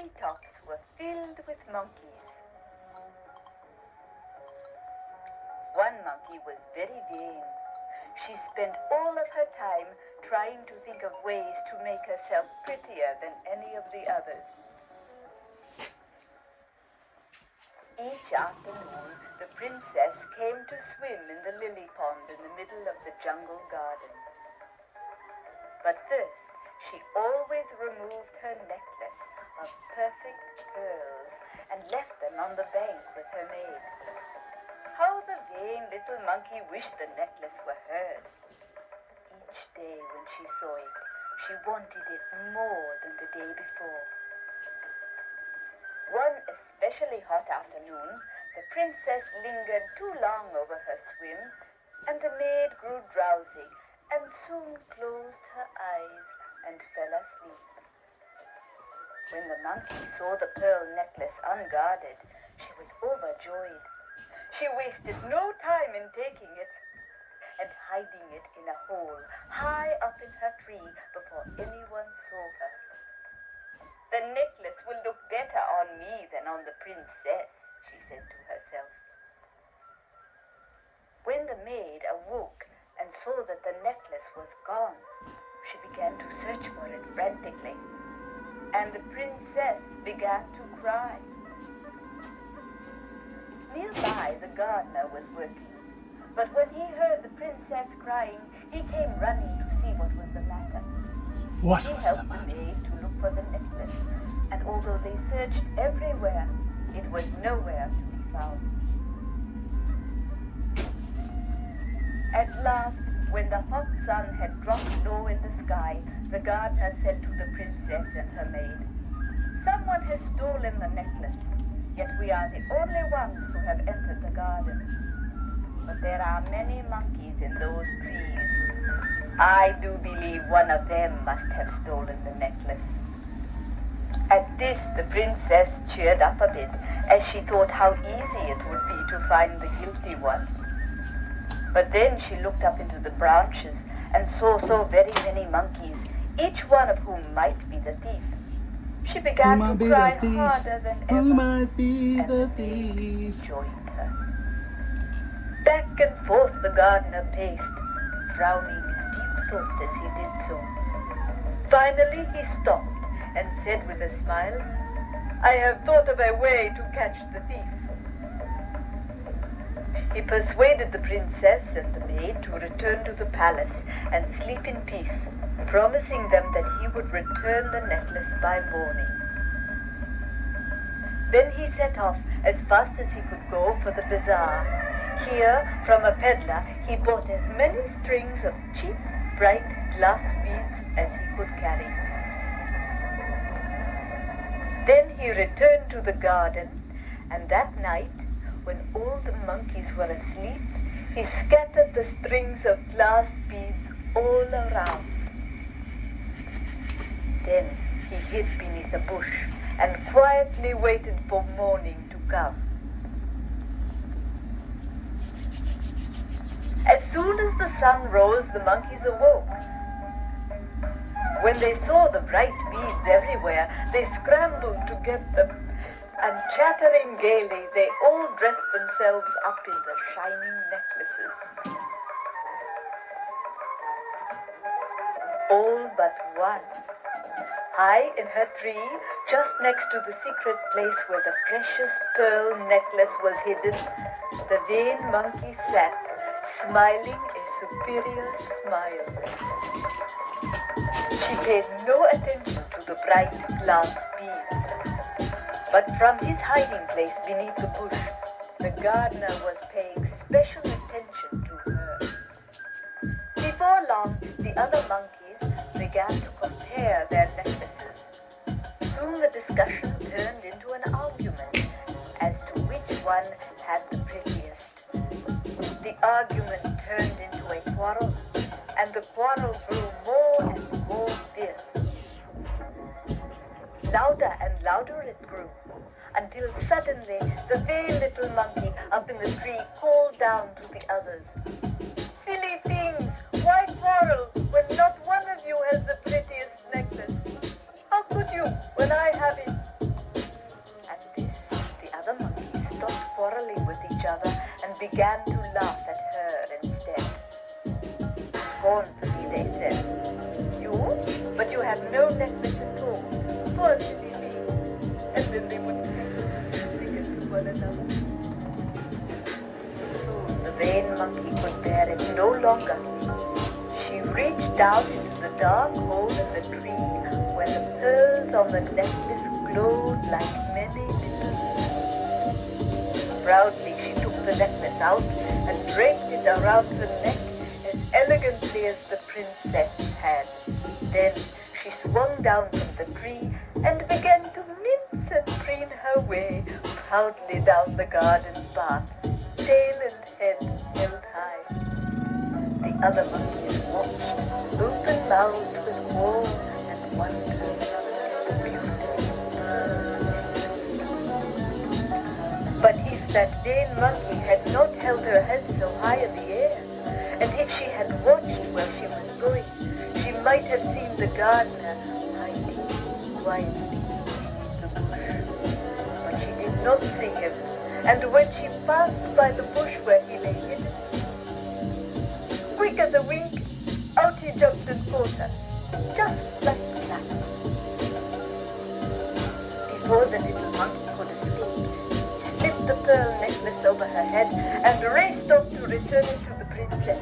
treetops were filled with monkeys. One monkey was very vain. She spent all of her time trying to think of ways to make herself prettier than any of the others. Each afternoon, the princess came to swim in the lily pond in the middle of the jungle garden. But first, she always removed her necklace of perfect pearls and left them on the bank with her maid. How the vain little monkey wished the necklace were hers. Each day when she saw it, she wanted it more than the day before. One especially hot afternoon, the princess lingered too long over her swim, and the maid grew drowsy and soon closed her eyes and fell asleep. When the monkey saw the pearl necklace unguarded, she was overjoyed. She wasted no time in taking it and hiding it in a hole high up in her tree before anyone saw her. The necklace will look better on me than on the princess, she said to herself. When the maid awoke and saw that the necklace was gone, she began to search for it frantically, and the princess began to cry. Nearby, the gardener was working, but when he heard the princess crying, he came running to see what was the matter. He helped the maid to look for the necklace, and although they searched everywhere, it was nowhere to be found. At last, when the hot sun had dropped low in the sky, the gardener said to the princess and her maid, "Someone has stolen the necklace, yet we are the only ones who have entered the garden. But there are many monkeys in those trees. I do believe one of them must have stolen the necklace." At this, the princess cheered up a bit, as she thought how easy it would be to find the guilty one. But then she looked up into the branches and saw so very many monkeys, each one of whom might be the thief. She began to cry harder than ever, Who might be and the thief thief? joined her. Back and forth the gardener paced, frowning in deep thought as he did so. Finally he stopped and said with a smile, "I have thought of a way to catch the thief." He persuaded the princess and the maid to return to the palace and sleep in peace, promising them that he would return the necklace by morning. Then he set off as fast as he could go for the bazaar. Here, from a peddler, he bought as many strings of cheap, bright glass beads as he could carry. Then he returned to the garden, and that night, when all the monkeys were asleep, he scattered the strings of glass beads all around. Then he hid beneath a bush and quietly waited for morning to come. As soon as the sun rose, the monkeys awoke. When they saw the bright beads everywhere, they scrambled to get them, and chattering gaily, they all dressed themselves up in the shining necklaces. All but one. High in her tree, just next to the secret place where the precious pearl necklace was hidden, the vain monkey sat, smiling a superior smile. She paid no attention to the bright glass beads, but from his hiding place beneath the bush, the gardener was paying special attention to her. Before long, the other monkeys began to compare their necklaces. Soon the discussion turned into an argument as to which one had the prettiest. The argument turned into a quarrel, and the quarrel grew more and more fierce. Louder and louder it grew, until suddenly the vain little monkey up in the tree called down to the others, "Silly things, why quarrel when not one of you has the prettiest necklace? How could you when I have it?" began to laugh at her instead. Scornfully they said, "You? But you have no necklace at all. Poor silly me." And then they would sing it to one another. Soon the vain monkey could bear it no longer. She reached down into the dark hole in the tree where the pearls on the necklace glowed like many little suns. Proudly she took the necklace out and draped it around her neck as elegantly as the princess had. Then she swung down from the tree and began to mince and preen her way proudly down the garden path, tail and head held high. The other monkeys watched, open-mouthed with awe and wonder. But if that vain monkey had not held her head so high in the air, and if she had watched where she was going, she might have seen the gardener hiding quietly in the bush. But she did not see him, and when she passed by the bush where he lay hidden, quick as a wink, out he jumped and caught her, just like that. Before the little monkey could escape, she slipped the pearl necklace over her head and raced off to return it to the princess.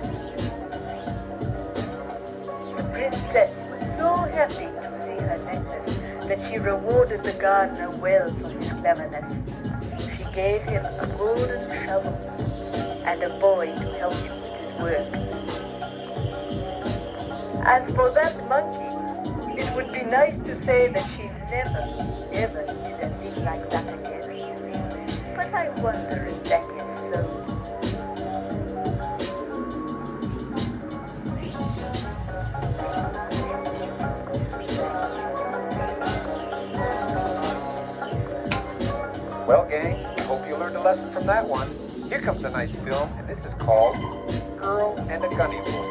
The princess was so happy to see her necklace that she rewarded the gardener well for his cleverness. She gave him a golden shovel and a boy to help him with his work. As for that monkey, it would be nice to say that she never, ever did a thing like that again. But I wonder if that is so. Well, gang, hope you learned a lesson from that one. Here comes a nice film, and this is called Girl and a Gunny Boy.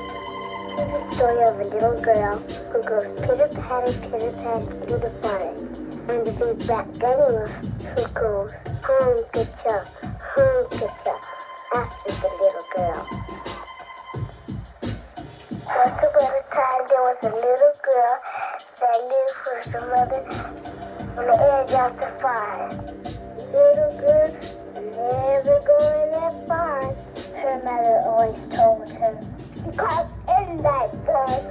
It's the story of a little girl who goes pitter-patter through the forest. And the big black gunny wolf who goes home get ya, after the little girl. Once upon a time there was a little girl that lived with her mother on the edge of the forest. Little girl, never going that far, her mother always told her. Because in that forest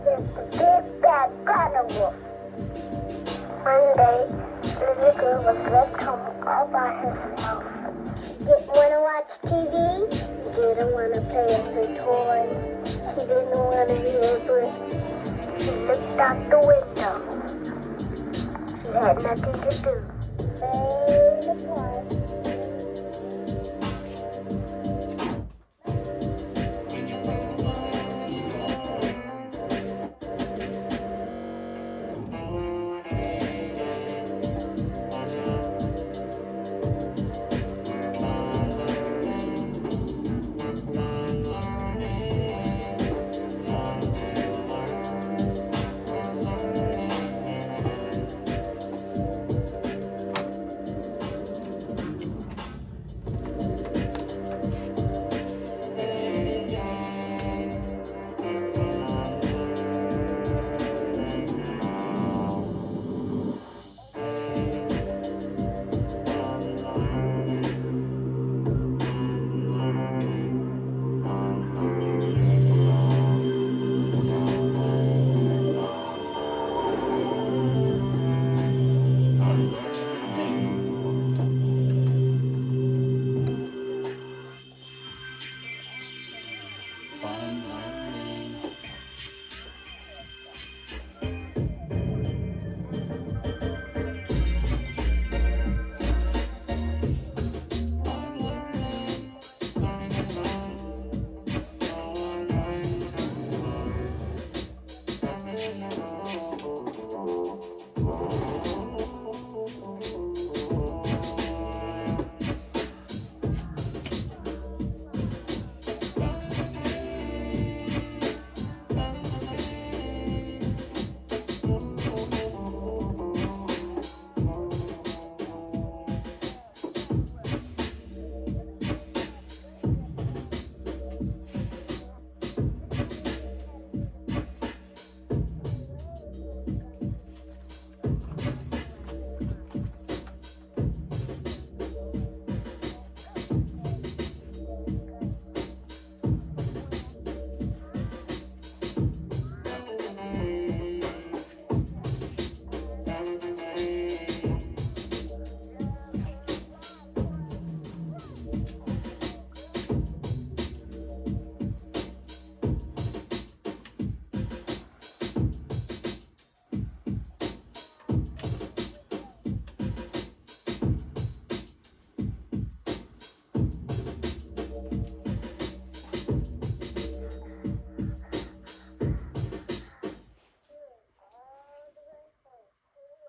there's the big bad gunny wolf. One day, the little girl was left home all by herself. She didn't want to watch TV. She didn't want to play with her toys. She didn't want to hear books. She looked out the window. She had nothing to do. Play in the park.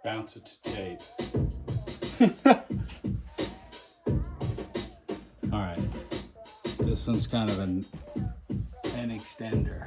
Bounce it to tape. All right. This one's kind of an extender.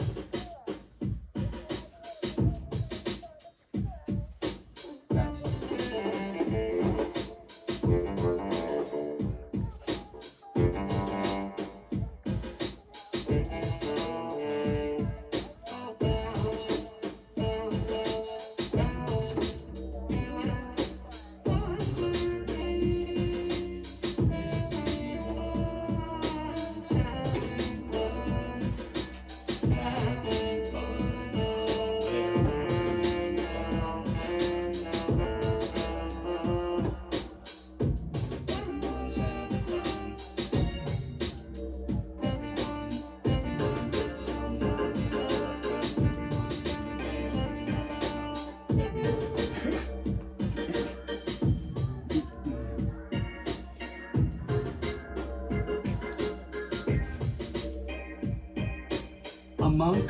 A monk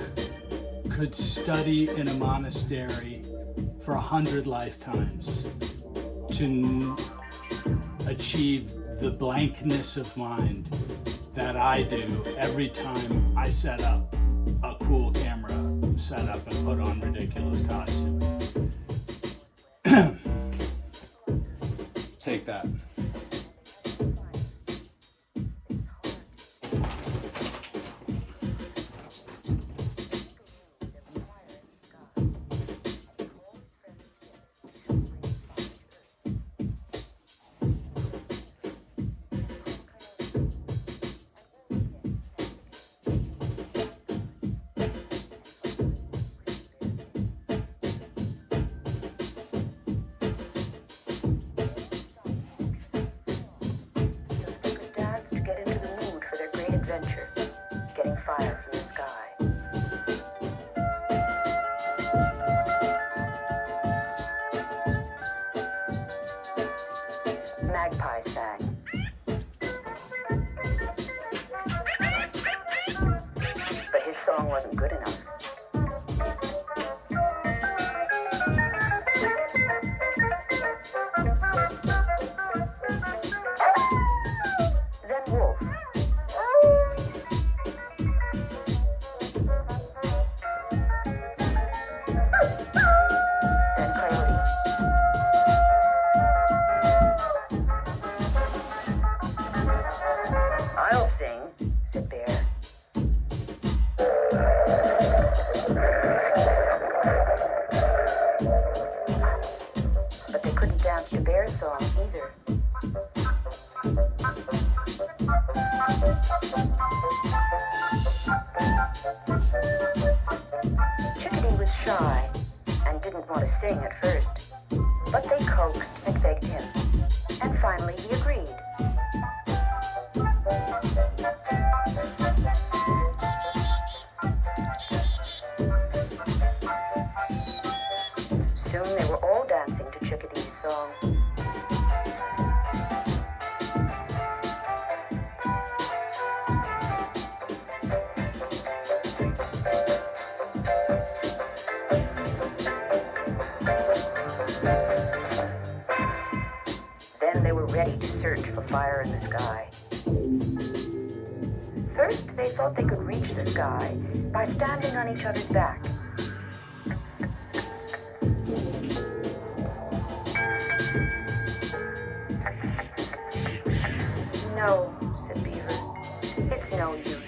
could study in a monastery for 100 lifetimes to achieve the blankness of mind that I do every time I set up a cool camera setup and put on ridiculous costume. Take that. Getting fire from the sky. Magpie sang. But his song wasn't good enough. Then wolf. I'll sing, said Bear. But they couldn't dance to Bear's song either. Chickadee was shy and didn't want to sing at first, but they coaxed and begged him, and finally he agreed. Soon they were all dancing to Chickadee's song. Then they were ready to search for fire in the sky. First, they thought they could reach the sky by standing on each other's back. No, said Beaver. It's no use.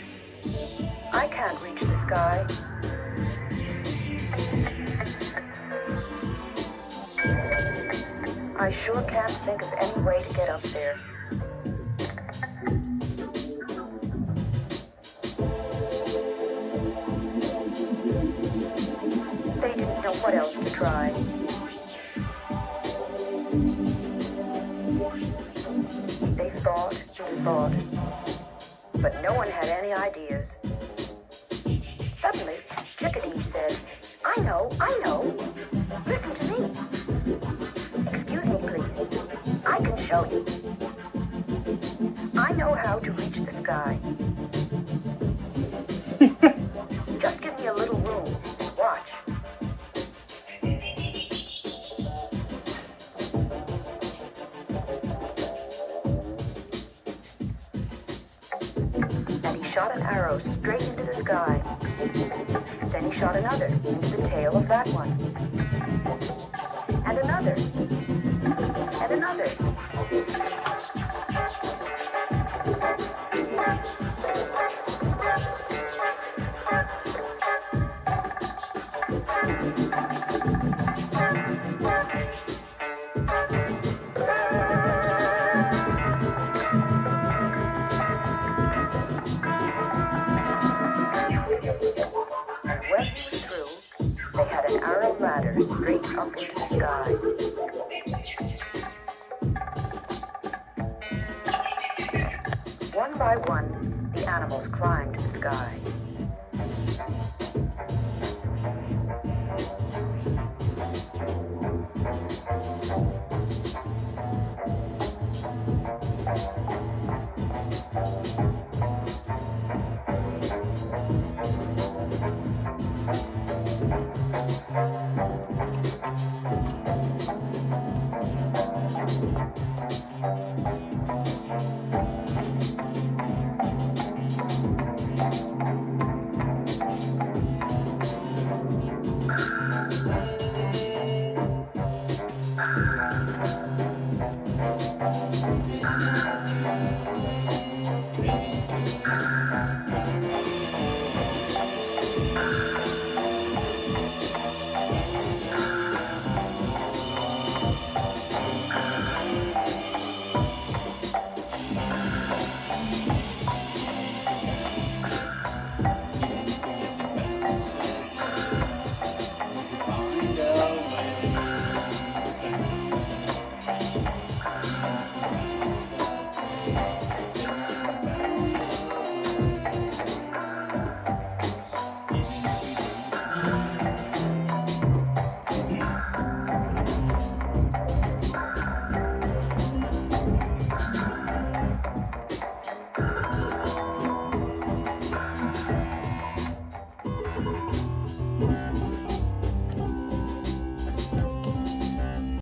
I can't reach the sky. I sure can't think of any way to get up there. They didn't know what else to try. They thought and thought, but no one had any ideas. Suddenly, Chickadee said, I know. Listen to me. Excuse me, please. I can show you. I know how to reach the sky. Just give me a little room and watch. shot an arrow straight into the sky. Then he shot another into the tail of that one. And another. And another. Ladder straight up into the sky. One by one, the animals climbed to the sky.